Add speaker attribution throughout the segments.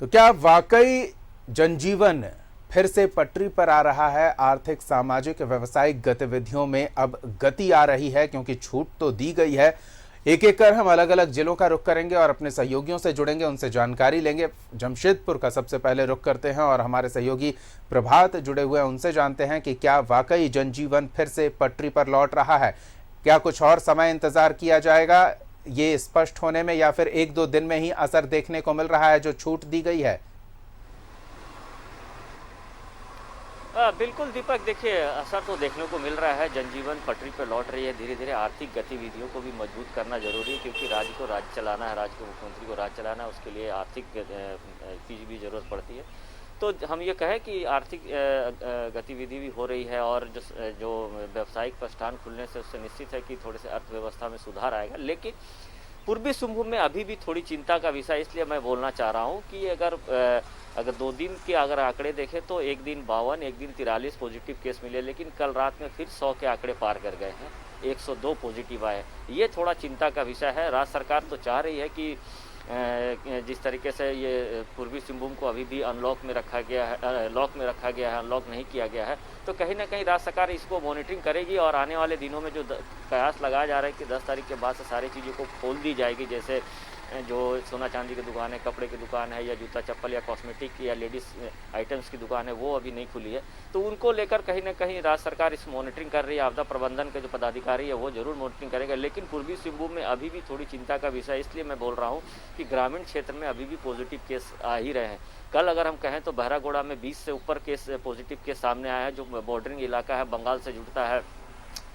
Speaker 1: तो क्या वाकई जनजीवन फिर से पटरी पर आ रहा है? आर्थिक, सामाजिक, व्यावसायिक गतिविधियों में अब गति आ रही है, क्योंकि छूट तो दी गई है। एक एक कर हम अलग अलग जिलों का रुख करेंगे और अपने सहयोगियों से जुड़ेंगे, उनसे जानकारी लेंगे। जमशेदपुर का सबसे पहले रुख करते हैं और हमारे सहयोगी प्रभात जुड़े हुए हैं, उनसे जानते हैं कि क्या वाकई जनजीवन फिर से पटरी पर लौट रहा है? क्या कुछ और समय इंतजार किया जाएगा ये स्पष्ट होने में, या फिर एक दो दिन में ही असर देखने को मिल रहा है जो छूट दी गई है?
Speaker 2: बिल्कुल दीपक, देखिए असर तो देखने को मिल रहा है। जनजीवन पटरी पर लौट रही है धीरे धीरे। आर्थिक गतिविधियों को भी मजबूत करना जरूरी है, क्योंकि राज्य को राज्य चलाना है, राज्य के मुख्यमंत्री को राज्य चलाना है, उसके लिए आर्थिक की भी जरूरत पड़ती है। तो हम ये कहें कि आर्थिक गतिविधि भी हो रही है, और जो व्यावसायिक प्रतिष्ठान खुलने से उससे निश्चित है कि थोड़े से अर्थव्यवस्था में सुधार आएगा। लेकिन पूर्वी सिंहभूम में अभी भी थोड़ी चिंता का विषय, इसलिए मैं बोलना चाह रहा हूँ कि अगर 2 दिन के अगर आंकड़े देखें तो एक दिन 52, एक दिन 43 पॉजिटिव केस मिले, लेकिन कल रात में फिर 100 के आंकड़े पार कर गए हैं, 102 पॉजिटिव आए। ये थोड़ा चिंता का विषय है। राज्य सरकार तो चाह रही है कि जिस तरीके से ये पूर्वी सिंहभूम को अभी भी अनलॉक में रखा गया है, लॉक में रखा गया है, अनलॉक नहीं किया गया है, तो कहीं ना कहीं राज्य सरकार इसको मॉनिटरिंग करेगी और आने वाले दिनों में जो प्रयास लगाया जा रहा है कि 10 तारीख के बाद से सारी चीज़ों को खोल दी जाएगी, जैसे जो सोना चांदी की दुकान है, कपड़े की दुकान है, या जूता चप्पल या कॉस्मेटिक या लेडीज़ आइटम्स की दुकान है, वो अभी नहीं खुली है, तो उनको लेकर कहीं ना कहीं राज्य सरकार इस मॉनिटरिंग कर रही है। आपदा प्रबंधन के जो पदाधिकारी है वो जरूर मॉनिटरिंग करेगा। लेकिन पूर्वी सिंहभूम में अभी भी थोड़ी चिंता का विषय, इसलिए मैं बोल रहा हूँ कि ग्रामीण क्षेत्र में अभी भी पॉजिटिव केस आ ही रहे हैं। कल अगर हम कहें तो बहरागोड़ा में 20 से ऊपर केस पॉजिटिव केस सामने आया है, जो बॉर्डरिंग इलाका है, बंगाल से जुड़ता है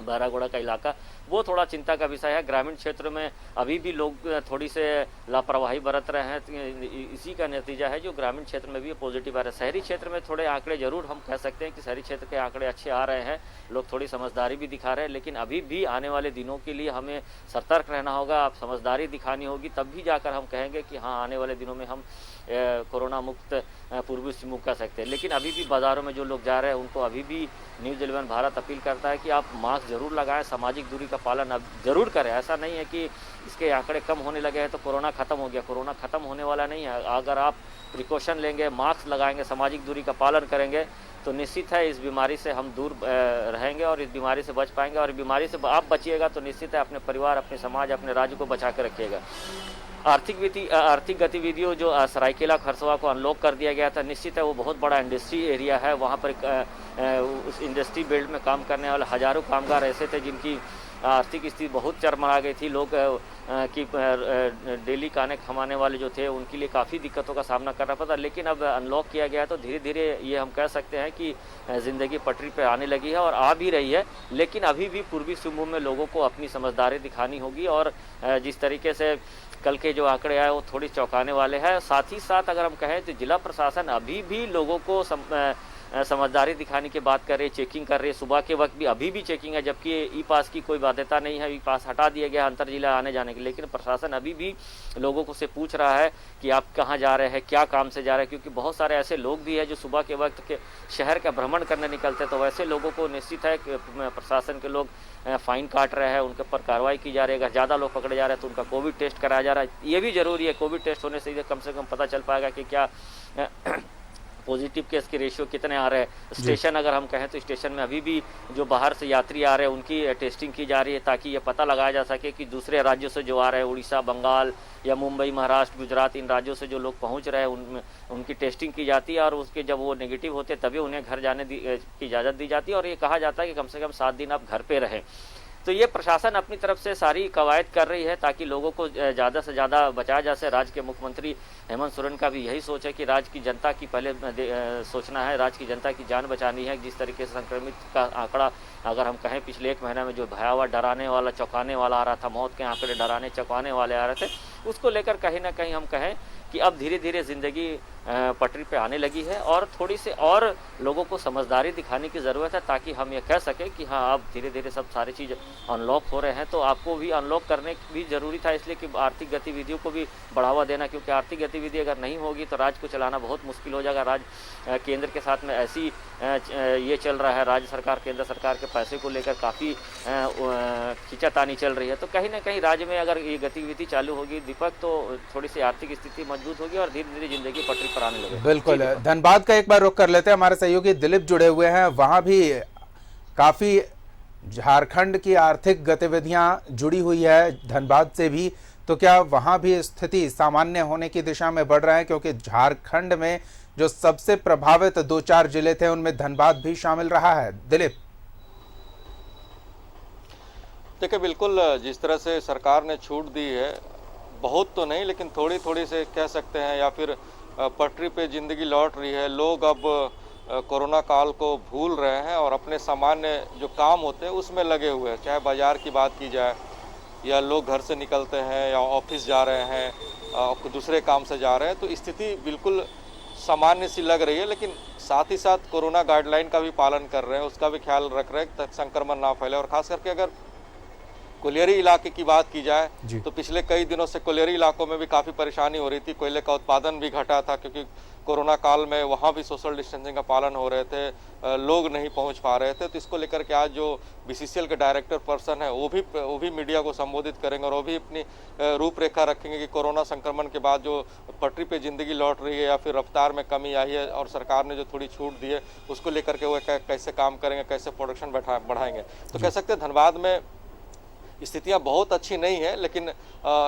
Speaker 2: बहरागोड़ा का इलाका, वो थोड़ा चिंता का विषय है। ग्रामीण क्षेत्र में अभी भी लोग थोड़ी से लापरवाही बरत रहे हैं, इसी का नतीजा है जो ग्रामीण क्षेत्र में भी पॉजिटिव आ रहा है। शहरी क्षेत्र में थोड़े आंकड़े जरूर हम कह सकते हैं कि शहरी क्षेत्र के आंकड़े अच्छे आ रहे हैं, लोग थोड़ी समझदारी भी दिखा रहे हैं, लेकिन अभी भी आने वाले दिनों के लिए हमें सतर्क रहना होगा, आप समझदारी दिखानी होगी, तब भी जाकर हम कहेंगे कि हाँ, आने वाले दिनों में हम कोरोना मुक्त पूर्वी सिंहभूम कर सकते हैं। लेकिन अभी भी बाजारों में जो लोग जा रहे हैं उनको अभी भी न्यूज़ 11 भारत अपील करता है कि आप मास्क जरूर लगाएं, सामाजिक दूरी का पालन अब जरूर करें। ऐसा नहीं है कि इसके आंकड़े कम होने लगे हैं तो कोरोना खत्म हो गया, कोरोना खत्म होने वाला नहीं है। अगर आप प्रिकॉशन लेंगे, मास्क लगाएंगे, सामाजिक दूरी का पालन करेंगे, तो निश्चित है इस बीमारी से हम दूर रहेंगे और इस बीमारी से बच पाएंगे। और बीमारी से आप बचिएगा तो निश्चित है अपने परिवार, अपने समाज, अपने राज्य को बचा के रखिएगा। आर्थिक गतिविधियों जो सरायकेला खरसवा को अनलॉक कर दिया गया था, निश्चित है वो बहुत बड़ा इंडस्ट्री एरिया है। वहाँ पर उस इंडस्ट्री बेल्ट में काम करने वाले हजारों कामगार ऐसे थे जिनकी आर्थिक स्थिति बहुत चरमरा गई थी। लोग की डेली खाने कमाने वाले जो थे उनके लिए काफ़ी दिक्कतों का सामना करना पड़ा। लेकिन अब अनलॉक किया गया है तो धीरे धीरे ये हम कह सकते हैं कि ज़िंदगी पटरी पर आने लगी है और आ भी रही है। लेकिन अभी भी पूर्वी सिंहभूम में लोगों को अपनी समझदारी दिखानी होगी, और जिस तरीके से कल के जो आंकड़े आए वो थोड़ी चौंकाने वाले हैं। साथ ही साथ अगर हम कहें तो जिला प्रशासन अभी भी लोगों को समझदारी दिखाने की बात कर रही है, चेकिंग कर रही है। सुबह के वक्त भी अभी भी चेकिंग है, जबकि ई पास की कोई बाध्यता नहीं है, ई पास हटा दिया गया अंतर जिला आने जाने के। लेकिन प्रशासन अभी भी लोगों को से पूछ रहा है कि आप कहाँ जा रहे हैं, क्या काम से जा रहे हैं, क्योंकि बहुत सारे ऐसे लोग भी हैं जो सुबह के वक्त के शहर का भ्रमण करने निकलते हैं। तो वैसे लोगों को निश्चित है कि प्रशासन के लोग फाइन काट रहे हैं, उनके ऊपर कार्रवाई की जा रही है। अगर ज़्यादा लोग पकड़े जा रहे हैं तो उनका कोविड टेस्ट कराया जा रहा है। ये भी जरूरी है, कोविड टेस्ट होने से कम पता चल पाएगा कि क्या पॉजिटिव केस के रेशियो कितने आ रहे हैं। स्टेशन अगर हम कहें तो स्टेशन में अभी भी जो बाहर से यात्री आ रहे हैं उनकी टेस्टिंग की जा रही है, ताकि ये पता लगाया जा सके कि दूसरे राज्यों से जो आ रहे हैं, उड़ीसा, बंगाल या मुंबई, महाराष्ट्र, गुजरात, इन राज्यों से जो लोग पहुंच रहे हैं उनकी टेस्टिंग की जाती है, और उसके जब वो नेगेटिव होते हैं तभी उन्हें घर जाने की इजाज़त दी जाती है। और ये कहा जाता है कि कम से कम 7 दिन आप घर पे रहें। तो ये प्रशासन अपनी तरफ से सारी कवायद कर रही है ताकि लोगों को ज़्यादा से ज़्यादा बचाया जा सके। राज्य के मुख्यमंत्री हेमंत सोरेन का भी यही सोच है कि राज्य की जनता की पहले सोचना है, राज्य की जनता की जान बचानी है। जिस तरीके से संक्रमित का आंकड़ा अगर हम कहें पिछले 1 महीना में जो भयावह, डराने वाला, चौंकाने वाला आ रहा था, मौत के आंकड़े डराने चौंकाने वाले आ रहे थे, उसको लेकर कहीं ना कहीं हम कहें कि अब धीरे धीरे ज़िंदगी पटरी पे आने लगी है और थोड़ी से और लोगों को समझदारी दिखाने की ज़रूरत है, ताकि हम ये कह सकें कि हाँ, अब धीरे धीरे सब सारी चीज़ अनलॉक हो रहे हैं। तो आपको भी अनलॉक करने भी ज़रूरी था, इसलिए कि आर्थिक गतिविधियों को भी बढ़ावा देना, क्योंकि आर्थिक गतिविधि अगर नहीं होगी तो राज्य को चलाना बहुत मुश्किल हो जाएगा। राज्य केंद्र के साथ में ऐसी ये चल रहा है, राज्य सरकार केंद्र सरकार के पैसे को लेकर काफ़ी खींचातानी चल रही है। तो कहीं ना कहीं राज्य में अगर ये गतिविधि चालू होगी, दीपक, तो थोड़ी सी आर्थिक स्थिति मजबूत होगी और धीरे धीरे जिंदगी पटरी पर आने लगेगी।
Speaker 1: बिल्कुल। धनबाद का एक बार रुख कर लेते हैं, हमारे सहयोगी दिलीप जुड़े हुए हैं। वहां भी काफी झारखंड की आर्थिक गतिविधियां जुड़ी हुई है धनबाद से भी, तो क्या वहां भी स्थिति सामान्य होने की दिशा में बढ़ रहा है? क्योंकि झारखंड में जो सबसे प्रभावित 2-4 जिले थे उनमें धनबाद भी शामिल रहा है। दिलीप,
Speaker 3: देखिए, बिल्कुल जिस तरह से सरकार ने छूट दी है, बहुत तो नहीं लेकिन थोड़ी थोड़ी से कह सकते हैं, या फिर पटरी पे ज़िंदगी लौट रही है। लोग अब कोरोना काल को भूल रहे हैं और अपने सामान्य जो काम होते हैं उसमें लगे हुए हैं। चाहे बाज़ार की बात की जाए, या लोग घर से निकलते हैं या ऑफिस जा रहे हैं, दूसरे काम से जा रहे हैं, तो स्थिति बिल्कुल सामान्य सी लग रही है। लेकिन साथ ही साथ कोरोना गाइडलाइन का भी पालन कर रहे हैं, उसका भी ख्याल रख रहे हैं ताकि संक्रमण ना फैले। और ख़ास करके अगर कोलियरी इलाके की बात की जाए तो पिछले कई दिनों से कोलियरी इलाकों में भी काफ़ी परेशानी हो रही थी। कोयले का उत्पादन भी घटा था क्योंकि कोरोना काल में वहाँ भी सोशल डिस्टेंसिंग का पालन हो रहे थे, लोग नहीं पहुँच पा रहे थे। तो इसको लेकर के आज जो BCCL के डायरेक्टर पर्सन है वो भी मीडिया को संबोधित करेंगे और वो भी अपनी रूपरेखा रखेंगे कि कोरोना संक्रमण के बाद जो पटरी पे ज़िंदगी लौट रही है या फिर रफ्तार में कमी आई है और सरकार ने जो थोड़ी छूट दी है उसको लेकर के वो कैसे काम करेंगे, कैसे प्रोडक्शन बढ़ाएंगे। तो कह सकते हैं धनबाद में स्थितियां बहुत अच्छी नहीं है, लेकिन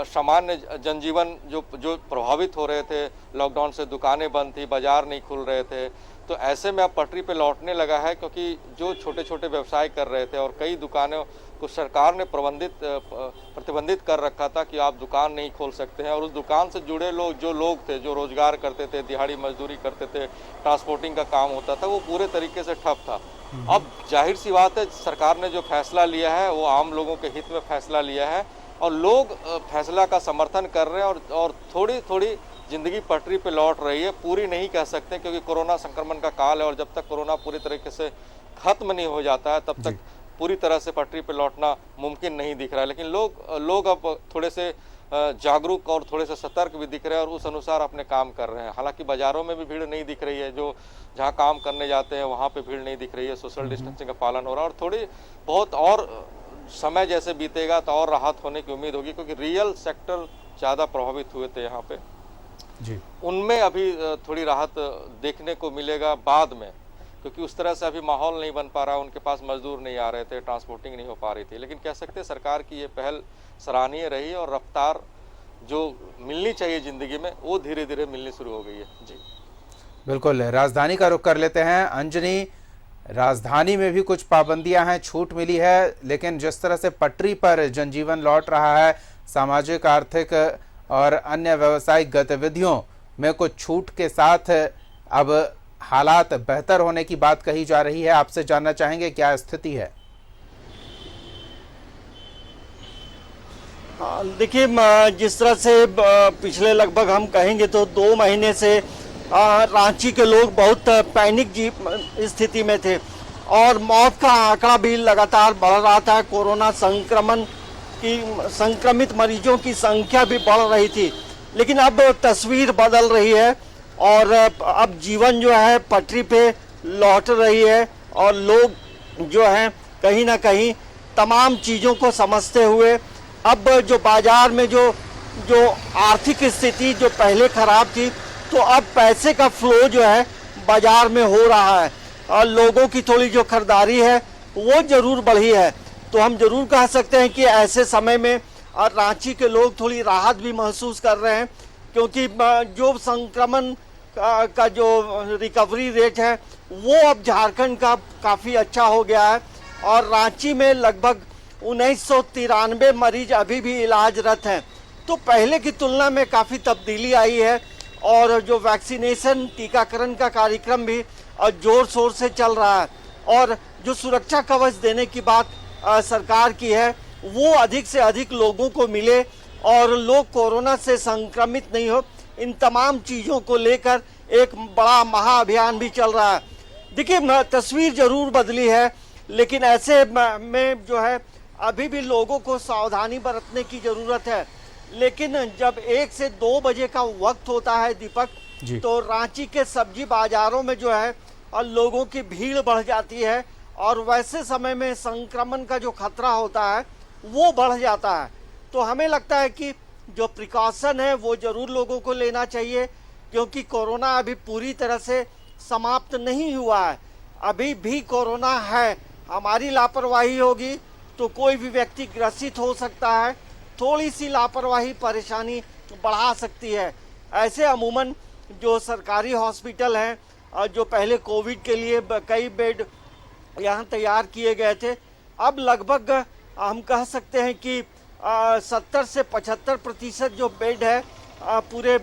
Speaker 3: सामान्य जनजीवन जो प्रभावित हो रहे थे, लॉकडाउन से दुकानें बंद थी, बाजार नहीं खुल रहे थे, तो ऐसे में अब पटरी पे लौटने लगा है। क्योंकि जो छोटे छोटे व्यवसाय कर रहे थे और कई दुकानों को सरकार ने प्रतिबंधित कर रखा था कि आप दुकान नहीं खोल सकते हैं, और उस दुकान से जुड़े जो लोग थे, जो रोजगार करते थे, दिहाड़ी मजदूरी करते थे, ट्रांसपोर्टिंग का काम होता था, वो पूरे तरीके से ठप था। अब जाहिर सी बात है, सरकार ने जो फैसला लिया है वो आम लोगों के हित में फैसला लिया है और लोग फैसला का समर्थन कर रहे हैं और थोड़ी थोड़ी जिंदगी पटरी पे लौट रही है। पूरी नहीं कह सकते क्योंकि कोरोना संक्रमण का काल है और जब तक कोरोना पूरी तरीके से खत्म नहीं हो जाता है तब तक पूरी तरह से पटरी पे लौटना मुमकिन नहीं दिख रहा है। लेकिन लोग अब थोड़े से जागरूक और थोड़े से सतर्क भी दिख रहे हैं और उस अनुसार अपने काम कर रहे हैं। हालांकि बाजारों में भी भीड़ नहीं दिख रही है, जो जहां काम करने जाते हैं वहां पे भीड़ नहीं दिख रही है, सोशल डिस्टेंसिंग का पालन हो रहा है और थोड़ी बहुत और समय जैसे बीतेगा तो और राहत होने की उम्मीद होगी, क्योंकि रियल सेक्टर ज़्यादा प्रभावित हुए थे यहाँ पे जी, उनमें अभी थोड़ी राहत देखने को मिलेगा बाद में, क्योंकि उस तरह से अभी माहौल नहीं बन पा रहा, उनके पास मजदूर नहीं आ रहे थे, ट्रांसपोर्टिंग नहीं हो पा रही थी। लेकिन कह सकते हैं सरकार की ये पहल सराहनीय रही और रफ्तार जो मिलनी चाहिए ज़िंदगी में वो धीरे धीरे मिलनी शुरू हो गई है। जी
Speaker 1: बिल्कुल। राजधानी का रुख कर लेते हैं। अंजनी, राजधानी में भी कुछ पाबंदियां हैं, छूट मिली है, लेकिन जिस तरह से पटरी पर जनजीवन लौट रहा है, सामाजिक, आर्थिक और अन्य व्यावसायिक गतिविधियों में कुछ छूट के साथ अब हालात बेहतर होने की बात कही जा रही है। आपसे जानना चाहेंगे क्या स्थिति है?
Speaker 4: देखिए, जिस तरह से पिछले लगभग हम कहेंगे तो 2 महीने से रांची के लोग बहुत पैनिक स्थिति में थे और मौत का आंकड़ा भी लगातार बढ़ रहा था। कोरोना संक्रमित मरीजों की संख्या भी बढ़ रही थी, लेकिन अब तस्वीर बदल रही है और अब जीवन जो है पटरी पे लौट रही है और लोग जो हैं कहीं ना कहीं तमाम चीज़ों को समझते हुए अब जो बाजार में जो आर्थिक स्थिति जो पहले खराब थी, तो अब पैसे का फ्लो जो है बाजार में हो रहा है और लोगों की थोड़ी जो खरीदारी है वो जरूर बढ़ी है। तो हम जरूर कह सकते हैं कि ऐसे समय में रांची के लोग थोड़ी राहत भी महसूस कर रहे हैं, क्योंकि जो संक्रमण का जो रिकवरी रेट है वो अब झारखंड का काफ़ी अच्छा हो गया है और रांची में लगभग 1993 मरीज अभी भी इलाजरत हैं। तो पहले की तुलना में काफ़ी तब्दीली आई है और जो वैक्सीनेशन टीकाकरण का कार्यक्रम भी जोर शोर से चल रहा है और जो सुरक्षा कवच देने की बात सरकार की है वो अधिक से अधिक लोगों को मिले और लोग कोरोना से संक्रमित नहीं हो, इन तमाम चीज़ों को लेकर एक बड़ा महाअभियान भी चल रहा है। देखिए, तस्वीर जरूर बदली है, लेकिन ऐसे में जो है अभी भी लोगों को सावधानी बरतने की ज़रूरत है। लेकिन जब 1 से 2 बजे का वक्त होता है दीपक, तो रांची के सब्जी बाजारों में जो है और लोगों की भीड़ बढ़ जाती है और वैसे समय में संक्रमण का जो खतरा होता है वो बढ़ जाता है। तो हमें लगता है कि जो प्रिकॉशन है वो जरूर लोगों को लेना चाहिए, क्योंकि कोरोना अभी पूरी तरह से समाप्त नहीं हुआ है, अभी भी कोरोना है। हमारी लापरवाही होगी तो कोई भी व्यक्ति ग्रसित हो सकता है, थोड़ी सी लापरवाही परेशानी बढ़ा सकती है। ऐसे अमूमन जो सरकारी हॉस्पिटल हैं और जो पहले कोविड के लिए कई बेड यहाँ तैयार किए गए थे, अब लगभग हम कह सकते हैं कि 70 से 75% जो बेड है पूरे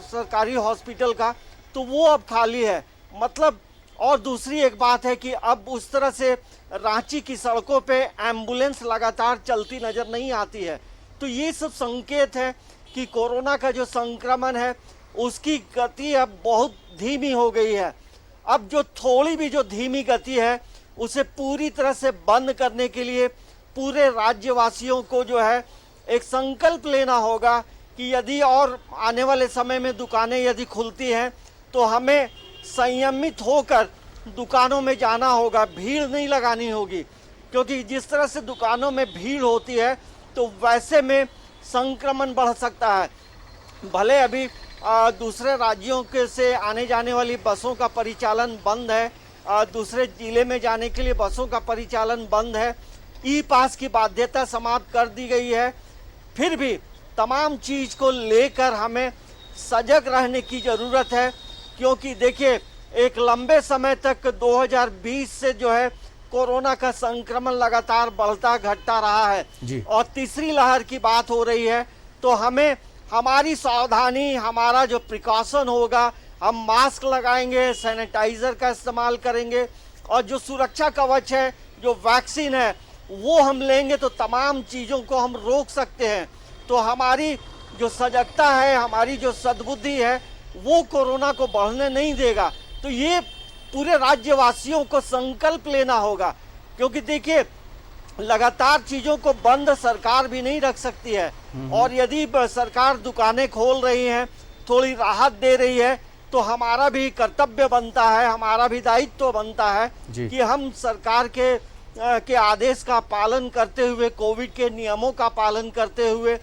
Speaker 4: सरकारी हॉस्पिटल का, तो वो अब खाली है। मतलब और दूसरी एक बात है कि अब उस तरह से रांची की सड़कों पे एम्बुलेंस लगातार चलती नज़र नहीं आती है। तो ये सब संकेत है कि कोरोना का जो संक्रमण है उसकी गति अब बहुत धीमी हो गई है। अब जो थोड़ी भी जो धीमी गति है उसे पूरी तरह से बंद करने के लिए पूरे राज्यवासियों को जो है एक संकल्प लेना होगा कि यदि और आने वाले समय में दुकानें यदि खुलती हैं तो हमें संयमित होकर दुकानों में जाना होगा, भीड़ नहीं लगानी होगी, क्योंकि जिस तरह से दुकानों में भीड़ होती है तो वैसे में संक्रमण बढ़ सकता है। भले अभी दूसरे राज्यों के से आने जाने वाली बसों का परिचालन बंद है, दूसरे जिले में जाने के लिए बसों का परिचालन बंद है, ई पास की बाध्यता समाप्त कर दी गई है, फिर भी तमाम चीज़ को लेकर हमें सजग रहने की ज़रूरत है। क्योंकि देखिए एक लंबे समय तक 2020 से जो है कोरोना का संक्रमण लगातार बढ़ता घटता रहा है और तीसरी लहर की बात हो रही है, तो हमें हमारी सावधानी, हमारा जो प्रिकॉशन होगा, हम मास्क लगाएंगे, सैनिटाइजर का इस्तेमाल करेंगे और जो सुरक्षा कवच है, जो वैक्सीन है वो हम लेंगे तो तमाम चीज़ों को हम रोक सकते हैं। तो हमारी जो सजगता है, हमारी जो सद्बुद्धि है वो कोरोना को बढ़ने नहीं देगा। तो ये पूरे राज्यवासियों को संकल्प लेना होगा, क्योंकि देखिए लगातार चीज़ों को बंद सरकार भी नहीं रख सकती है और यदि सरकार दुकानें खोल रही हैं, थोड़ी राहत दे रही है, तो हमारा भी कर्तव्य बनता है, हमारा भी दायित्व बनता है कि हम सरकार के आदेश का पालन करते हुए, कोविड के नियमों का पालन करते हुए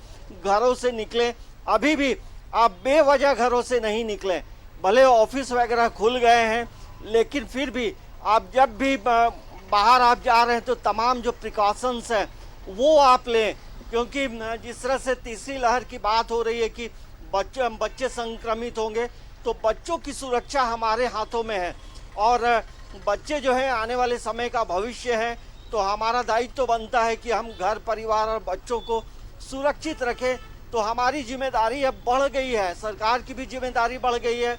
Speaker 4: घरों से निकलें। अभी भी आप बेवजह घरों से नहीं निकलें, भले ऑफिस वगैरह खुल गए हैं, लेकिन फिर भी आप जब भी बाहर आप जा रहे हैं तो तमाम जो प्रिकॉशंस हैं वो आप लें, क्योंकि जिस तरह से तीसरी लहर की बात हो रही है कि बच्चे संक्रमित होंगे, तो बच्चों की सुरक्षा हमारे हाथों में है और बच्चे जो है आने वाले समय का भविष्य है। तो हमारा दायित्व बनता है कि हम घर परिवार और बच्चों को सुरक्षित रखें। तो हमारी जिम्मेदारी अब बढ़ गई है, सरकार की भी जिम्मेदारी बढ़ गई है,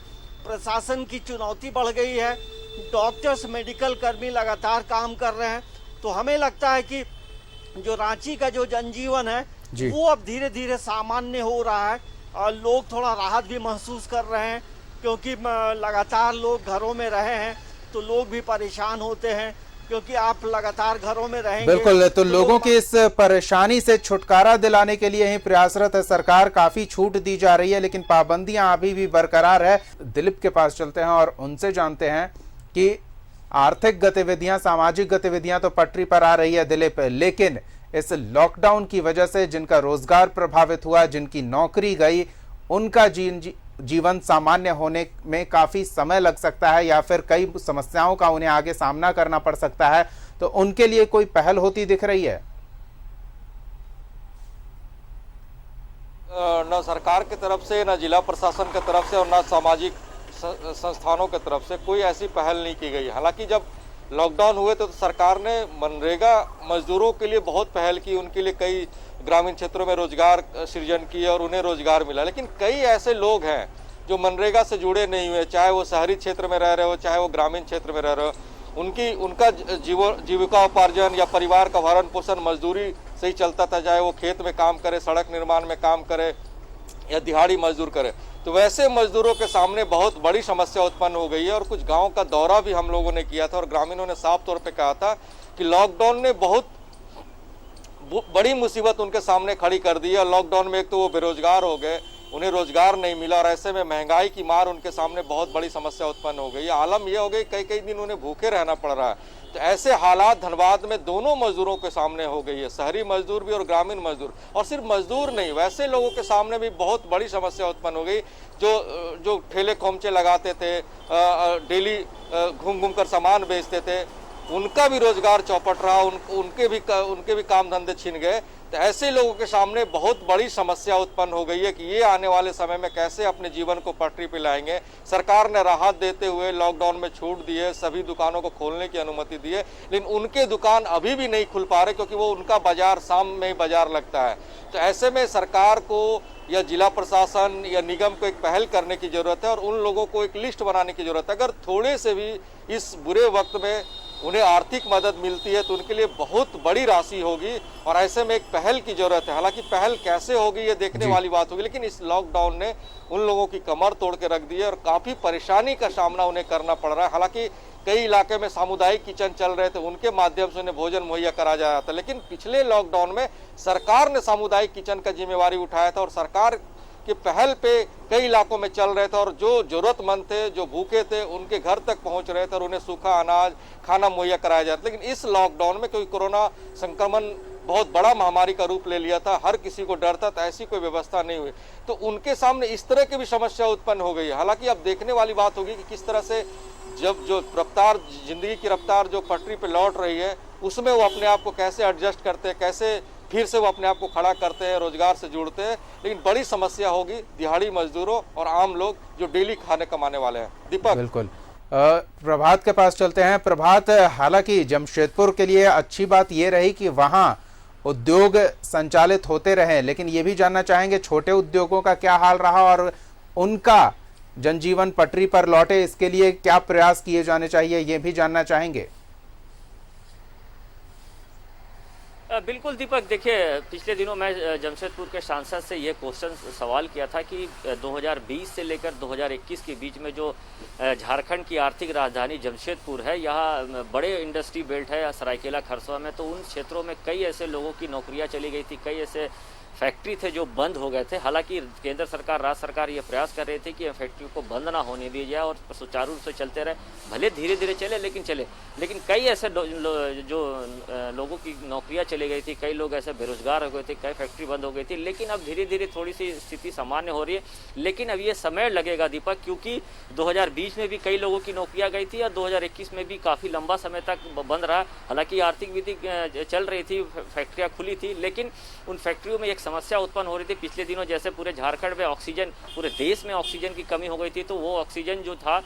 Speaker 4: प्रशासन की चुनौती बढ़ गई है, डॉक्टर्स, मेडिकल कर्मी लगातार काम कर रहे हैं। तो हमें लगता है कि जो रांची का जो जनजीवन है वो अब धीरे धीरे सामान्य हो रहा है और लोग थोड़ा राहत भी महसूस कर रहे हैं, क्योंकि लगातार लोग घरों में रहे हैं तो लोग भी परेशान होते हैं, क्योंकि आप लगातार घरों में रहेंगे।
Speaker 1: बिल्कुल, तो लोगों की इस परेशानी से छुटकारा दिलाने के लिए ही प्रयासरत है सरकार। काफी छूट दी जा रही है लेकिन पाबंदियां अभी भी बरकरार है। दिलीप के पास चलते हैं और उनसे जानते हैं कि आर्थिक गतिविधियां, सामाजिक गतिविधियां तो पटरी पर आ रही है दिलीप, लेकिन इस लॉकडाउन की वजह से जिनका रोजगार प्रभावित हुआ, जिनकी नौकरी गई, उनका जीवन सामान्य होने में काफी समय लग सकता है या फिर कई समस्याओं का उन्हें आगे सामना करना पड़ सकता है। तो उनके लिए कोई पहल होती दिख रही है?
Speaker 3: न सरकार की तरफ से, न जिला प्रशासन की तरफ से और न सामाजिक संस्थानों की तरफ से कोई ऐसी पहल नहीं की गई। हालांकि जब लॉकडाउन हुए तो सरकार ने मनरेगा मजदूरों के लिए बहुत पहल की, उनके लिए कई ग्रामीण क्षेत्रों में रोजगार सृजन किए और उन्हें रोजगार मिला। लेकिन कई ऐसे लोग हैं जो मनरेगा से जुड़े नहीं हुए, चाहे वो शहरी क्षेत्र में रह रहे हो, चाहे वो ग्रामीण क्षेत्र में रह रहे हो। उनका जीविका उपार्जन या परिवार का भरण पोषण मजदूरी से ही चलता था, चाहे वो खेत में काम करे, सड़क निर्माण में काम करे या दिहाड़ी मजदूर करे। तो वैसे मजदूरों के सामने बहुत बड़ी समस्या उत्पन्न हो गई है और कुछ गाँव का दौरा भी हम लोगों ने किया था और ग्रामीणों ने साफ तौर पर कहा था कि लॉकडाउन ने बहुत बड़ी मुसीबत उनके सामने खड़ी कर दी है। लॉकडाउन में एक तो वो बेरोजगार हो गए, उन्हें रोजगार नहीं मिला और ऐसे में महंगाई की मार उनके सामने बहुत बड़ी समस्या उत्पन्न हो गई। आलम यह हो गई कई कई दिन उन्हें भूखे रहना पड़ रहा है। तो ऐसे हालात धनबाद में दोनों मजदूरों के सामने हो गई है, शहरी मजदूर भी और ग्रामीण मजदूर। और सिर्फ मजदूर नहीं, वैसे लोगों के सामने भी बहुत बड़ी समस्या उत्पन्न हो गई जो ठेले खोमचे लगाते थे, डेली घूम घूम कर सामान बेचते थे, उनका भी रोजगार चौपट रहा, उनके भी काम धंधे छिन गए। तो ऐसे लोगों के सामने बहुत बड़ी समस्या उत्पन्न हो गई है कि ये आने वाले समय में कैसे अपने जीवन को पटरी पे लाएंगे। सरकार ने राहत देते हुए लॉकडाउन में छूट दी है, सभी दुकानों को खोलने की अनुमति दी है, लेकिन उनके दुकान अभी भी नहीं खुल पा रहे क्योंकि वो उनका बाजार शाम में ही बाजार लगता है। तो ऐसे में सरकार को या जिला प्रशासन या निगम को एक पहल करने की जरूरत है और उन लोगों को एक लिस्ट बनाने की जरूरत है। अगर थोड़े से भी इस बुरे वक्त में उन्हें आर्थिक मदद मिलती है तो उनके लिए बहुत बड़ी राशि होगी और ऐसे में एक पहल की जरूरत है। हालांकि पहल कैसे होगी ये देखने वाली बात होगी, लेकिन इस लॉकडाउन ने उन लोगों की कमर तोड़ के रख दी है और काफी परेशानी का सामना उन्हें करना पड़ रहा है। हालांकि कई इलाके में सामुदायिक किचन चल रहे थे, उनके माध्यम से उन्हें भोजन मुहैया कराया जा रहा था, लेकिन पिछले लॉकडाउन में सरकार ने सामुदायिक किचन का जिम्मेवारी उठाया था और सरकार के पहल पे कई इलाकों में चल रहे थे और जो जरूरतमंद थे, जो भूखे थे, उनके घर तक पहुंच रहे थे और उन्हें सूखा अनाज खाना मुहैया कराया जाता। लेकिन इस लॉकडाउन में क्योंकि कोरोना संक्रमण बहुत बड़ा महामारी का रूप ले लिया था, हर किसी को डर था, तो ऐसी कोई व्यवस्था नहीं हुई, तो उनके सामने इस तरह की भी समस्या उत्पन्न हो गई है। हालांकि अब देखने वाली बात होगी कि किस तरह से जब जो रफ्तार जिंदगी की रफ्तार जो पटरी पे लौट रही है उसमें वो अपने आप को कैसे एडजस्ट करते हैं, कैसे फिर से वो अपने आप को खड़ा करते हैं, रोजगार से जुड़ते हैं। लेकिन बड़ी समस्या होगी दिहाड़ी मजदूरों और आम लोग जो डेली खाने कमाने वाले हैं। दीपक,
Speaker 1: बिल्कुल। प्रभात के पास चलते हैं। प्रभात, हालांकि जमशेदपुर के लिए अच्छी बात ये रही कि वहां उद्योग संचालित होते रहे, लेकिन ये भी जानना चाहेंगे छोटे उद्योगों का क्या हाल रहा और उनका जनजीवन पटरी पर लौटे इसके लिए क्या प्रयास किए जाने चाहिए, ये भी जानना चाहेंगे।
Speaker 2: बिल्कुल दीपक, देखिए पिछले दिनों मैं जमशेदपुर के सांसद से ये क्वेश्चन सवाल किया था कि 2020 से लेकर 2021 के बीच में जो झारखंड की आर्थिक राजधानी जमशेदपुर है, यहाँ बड़े इंडस्ट्री बेल्ट है सरायकेला खरसवा में, तो उन क्षेत्रों में कई ऐसे लोगों की नौकरियां चली गई थी, कई ऐसे फैक्ट्री थे जो बंद हो गए थे। हालांकि केंद्र सरकार, राज्य सरकार ये प्रयास कर रही थी कि फैक्ट्री को बंद ना होने दी जाए और सुचारू रूप से चलते रहे, भले धीरे धीरे चले लेकिन चले। लेकिन कई ऐसे जो लोगों की नौकरियां चली गई थी, कई लोग ऐसे बेरोजगार हो गए थे, कई फैक्ट्री बंद हो गई थी। लेकिन अब धीरे धीरे थोड़ी सी स्थिति सामान्य हो रही है, लेकिन अब ये समय लगेगा दीपक, क्योंकि 2020 में भी कई लोगों की नौकरियां गई थी और 2021 में भी काफ़ी लंबा समय तक बंद रहा। हालांकि आर्थिक वृद्धि चल रही थी, फैक्ट्रियाँ खुली थी, लेकिन उन फैक्ट्रियों में एक समस्या उत्पन्न हो रही थी। पिछले दिनों जैसे पूरे झारखंड में ऑक्सीजन, पूरे देश में ऑक्सीजन की कमी हो गई थी, तो वो ऑक्सीजन जो था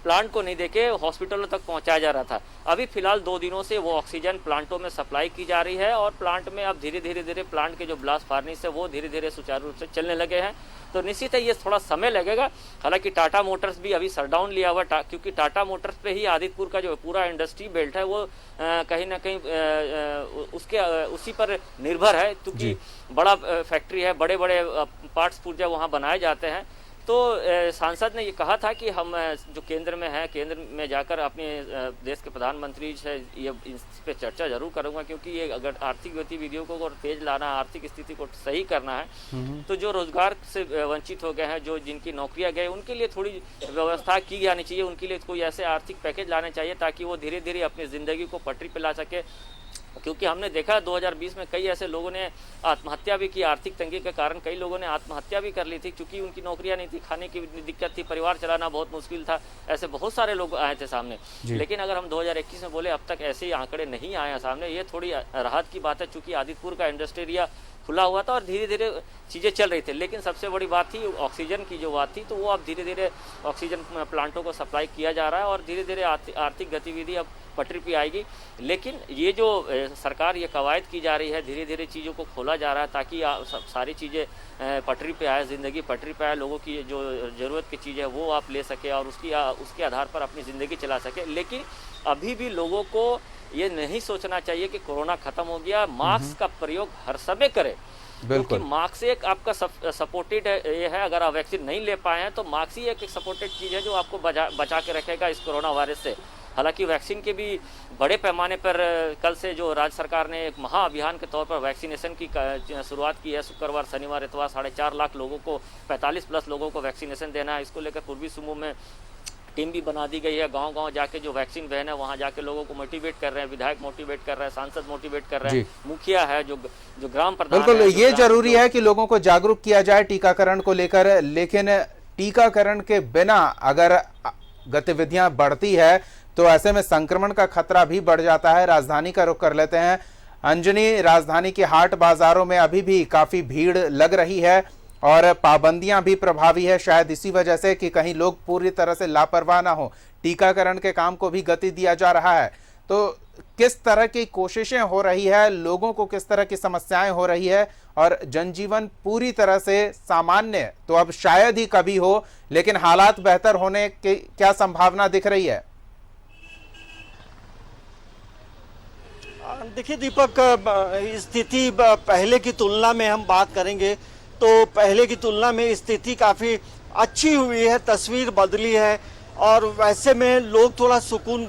Speaker 2: प्लांट को नहीं देके हॉस्पिटलों तक पहुंचाया जा रहा था। अभी फिलहाल 2 दिनों से वो ऑक्सीजन प्लांटों में सप्लाई की जा रही है और प्लांट में अब धीरे धीरे प्लांट के जो ब्लास्ट फार्नेस है वो धीरे धीरे सुचारू रूप से चलने लगे हैं। तो निश्चित है ये थोड़ा समय लगेगा। हालांकि टाटा मोटर्स भी अभी शटडाउन लिया हुआ, क्योंकि टाटा मोटर्स पे ही आदितपुर का जो पूरा इंडस्ट्री बेल्ट है वो कहीं ना कहीं उसी पर निर्भर है, क्योंकि बड़ा फैक्ट्री है, बड़े बड़े पार्ट्स पुर्जे वहाँ बनाए जाते हैं। तो सांसद ने ये कहा था कि हम जो केंद्र में है, केंद्र में जाकर अपने देश के प्रधानमंत्री से ये इस पे चर्चा जरूर करूंगा, क्योंकि ये अगर आर्थिक गतिविधियों को और तेज लाना, आर्थिक स्थिति को सही करना है, तो जो रोजगार से वंचित हो गए हैं, जो जिनकी नौकरियां गए, उनके लिए थोड़ी व्यवस्था की जानी चाहिए, उनके लिए कोई ऐसे आर्थिक पैकेज लाने चाहिए ताकि वो धीरे धीरे अपनी ज़िंदगी को पटरी पर ला सके। क्योंकि हमने देखा 2020 में कई ऐसे लोगों ने आत्महत्या भी की, आर्थिक तंगी के कारण कई लोगों ने आत्महत्या भी कर ली थी, क्योंकि उनकी नौकरियां नहीं थी, खाने की दिक्कत थी, परिवार चलाना बहुत मुश्किल था। ऐसे बहुत सारे लोग आए थे सामने। लेकिन अगर हम 2021 में बोले, अब तक ऐसे ही आंकड़े नहीं आए हैं सामने, ये थोड़ी राहत की बात है, चूँकि आदितपुर का इंडस्ट्री एरिया खुला हुआ था और धीरे धीरे चीज़ें चल रही थी। लेकिन सबसे बड़ी बात थी ऑक्सीजन की जो बात थी, तो वो अब धीरे धीरे ऑक्सीजन प्लांटों को सप्लाई किया जा रहा है और धीरे धीरे आर्थिक गतिविधि अब पटरी पे आएगी। लेकिन ये जो सरकार ये कवायद की जा रही है, धीरे धीरे चीज़ों को खोला जा रहा है ताकि सारी चीज़ें पटरी पे आए, ज़िंदगी पटरी पे आए, लोगों की जो ज़रूरत की चीज़ है वो आप ले सके और उसके आधार पर अपनी ज़िंदगी चला सके। लेकिन अभी भी लोगों को ये नहीं सोचना चाहिए कि कोरोना खत्म हो गया। मास्क का प्रयोग हर समय करें, क्योंकि मास्क एक आपका सपोर्टेड ये है। अगर आप वैक्सीन नहीं ले पाए हैं तो मास्क ही एक सपोर्टेड चीज़ है जो आपको बचा के रखेगा इस कोरोना वायरस से। हालांकि वैक्सीन के भी बड़े पैमाने पर कल से जो राज्य सरकार ने एक महाअभियान के तौर पर वैक्सीनेशन की शुरुआत की है। शुक्रवार शनिवार इतवार 4.5 लाख लोगों को 45+ लोगों को वैक्सीनेशन देना है। इसको लेकर पूर्वी सुमू में टीम भी बना दी गई है। गांव-गांव जाके जो वैक्सीन वैन है वहां जाके लोगों को मोटिवेट कर रहे हैं, विधायक मोटिवेट कर रहे हैं, सांसद मोटिवेट कर रहे हैं, मुखिया है जो ग्राम प्रधान।
Speaker 1: बिल्कुल, ये जरूरी है कि लोगों को जागरूक किया जाए टीकाकरण को लेकर, लेकिन टीकाकरण के बिना अगर गतिविधियां बढ़ती है तो ऐसे में संक्रमण का खतरा भी बढ़ जाता है। राजधानी का रुख कर लेते हैं। अंजनी, राजधानी के हाट बाजारों में अभी भी काफी भीड़ लग रही है और पाबंदियां भी प्रभावी है, शायद इसी वजह से कि कहीं लोग पूरी तरह से लापरवाह ना हो। टीकाकरण के काम को भी गति दिया जा रहा है, तो किस तरह की कोशिशें हो रही है, लोगों को किस तरह की समस्याएं हो रही है और जनजीवन पूरी तरह से सामान्य तो अब शायद ही कभी हो, लेकिन हालात बेहतर होने की क्या संभावना दिख रही है?
Speaker 4: देखिए दीपक, स्थिति पहले की तुलना में हम बात करेंगे तो पहले की तुलना में स्थिति काफ़ी अच्छी हुई है, तस्वीर बदली है और वैसे में लोग थोड़ा सुकून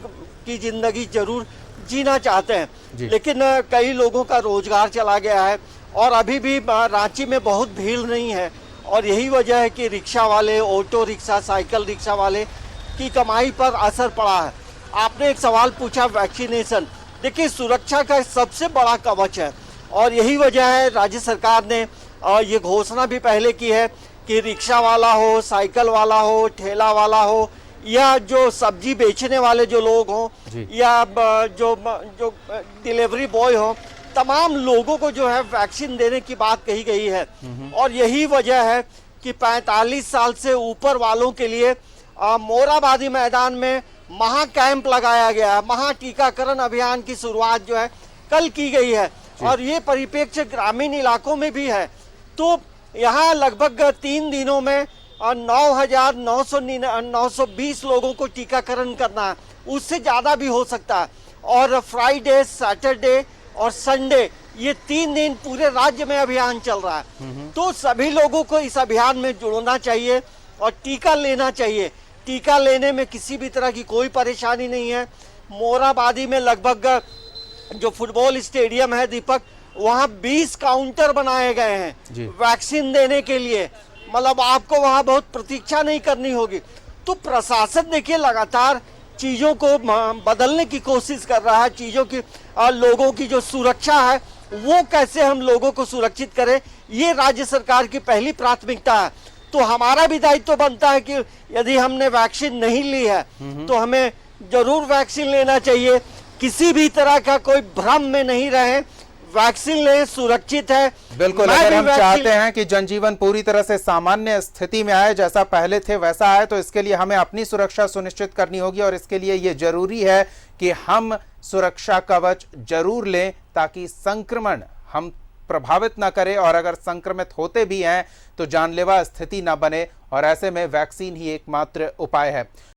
Speaker 4: की ज़िंदगी जरूर जीना चाहते हैं, लेकिन कई लोगों का रोजगार चला गया है और अभी भी रांची में बहुत भीड़ नहीं है और यही वजह है कि रिक्शा वाले, ऑटो रिक्शा, साइकिल रिक्शा वाले की कमाई पर असर पड़ा है। आपने एक सवाल पूछा वैक्सीनेशन, देखिए सुरक्षा का सबसे बड़ा कवच है और यही वजह है राज्य सरकार ने ये घोषणा भी पहले की है कि रिक्शा वाला हो, साइकिल वाला हो, ठेला वाला हो या जो सब्जी बेचने वाले जो लोग हों या जो डिलीवरी बॉय हो, तमाम लोगों को जो है वैक्सीन देने की बात कही गई है। और यही वजह है कि 45 साल से ऊपर वालों के लिए मोराबादी मैदान में महा कैंप लगाया गया है। महा टीकाकरण अभियान की शुरुआत जो है कल की गई है और ये परिप्रेक्ष्य ग्रामीण इलाकों में भी है। तो यहाँ लगभग 3 दिनों में 9,920 लोगों को टीकाकरण करना है, उससे ज़्यादा भी हो सकता है। और फ्राइडे, सैटरडे और संडे, ये 3 दिन पूरे राज्य में अभियान चल रहा है। तो सभी लोगों को इस अभियान में जुड़ना चाहिए और टीका लेना चाहिए। टीका लेने में किसी भी तरह की कोई परेशानी नहीं है। मोराबादी में लगभग जो फुटबॉल स्टेडियम है दीपक, वहाँ 20 काउंटर बनाए गए हैं वैक्सीन देने के लिए, मतलब आपको वहाँ बहुत प्रतीक्षा नहीं करनी होगी। तो प्रशासन देखिए लगातार चीज़ों को बदलने की कोशिश कर रहा है। चीज़ों की लोगों की जो सुरक्षा है वो कैसे हम लोगों को सुरक्षित करें, ये राज्य सरकार की पहली प्राथमिकता है। तो हमारा भी दायित्व बनता है कि यदि हमने वैक्सीन नहीं ली है तो हमें जरूर वैक्सीन लेना चाहिए। किसी भी तरह का कोई भ्रम में नहीं रहे, वैक्सीन लें, सुरक्षित है।
Speaker 1: बिल्कुल, अगर हम चाहते हैं कि जनजीवन पूरी तरह से सामान्य स्थिति में आए, जैसा पहले थे वैसा आए, तो इसके लिए हमें अपनी सुरक्षा सुनिश्चित करनी होगी और इसके लिए ये जरूरी है कि हम सुरक्षा कवच जरूर लें ताकि संक्रमण हम प्रभावित ना करे और अगर संक्रमित होते भी हैं तो जानलेवा स्थिति ना बने और ऐसे में वैक्सीन ही एकमात्र उपाय है।